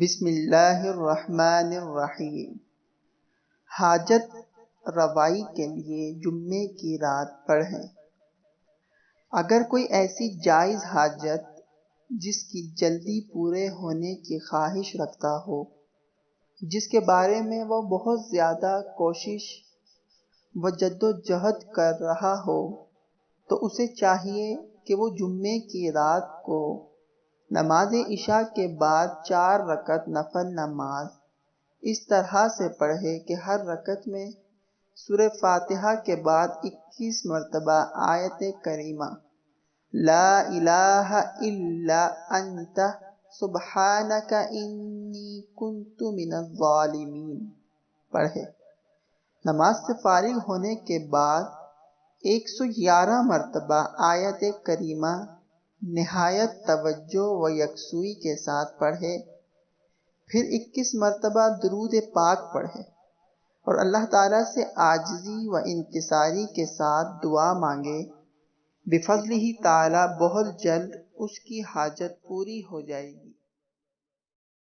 بسم اللہ الرحمن الرحیم۔ حاجت روائی کے لیے جمعے کی رات پڑھیں۔ اگر کوئی ایسی جائز حاجت جس کی جلدی پورے ہونے کی خواہش رکھتا ہو، جس کے بارے میں وہ بہت زیادہ کوشش و جد و جہد کر رہا ہو، تو اسے چاہیے کہ وہ جمعے کی رات کو نماز عشاء کے بعد 4 رکعت نفل نماز اس طرح سے پڑھے کہ ہر رکعت میں سورہ فاتحہ کے بعد 21 مرتبہ آیت کریمہ لا الہ الا انت سبحانک انی کنت من الظالمین پڑھے۔ نماز سے فارغ ہونے کے بعد 111 مرتبہ آیت کریمہ نہایت توجہ و یکسوئی کے ساتھ پڑھے، پھر 21 مرتبہ درود پاک پڑھے اور اللہ تعالیٰ سے عاجزی و انکساری کے ساتھ دعا مانگے۔ بفضلہ تعالیٰ بہت جلد اس کی حاجت پوری ہو جائے گی۔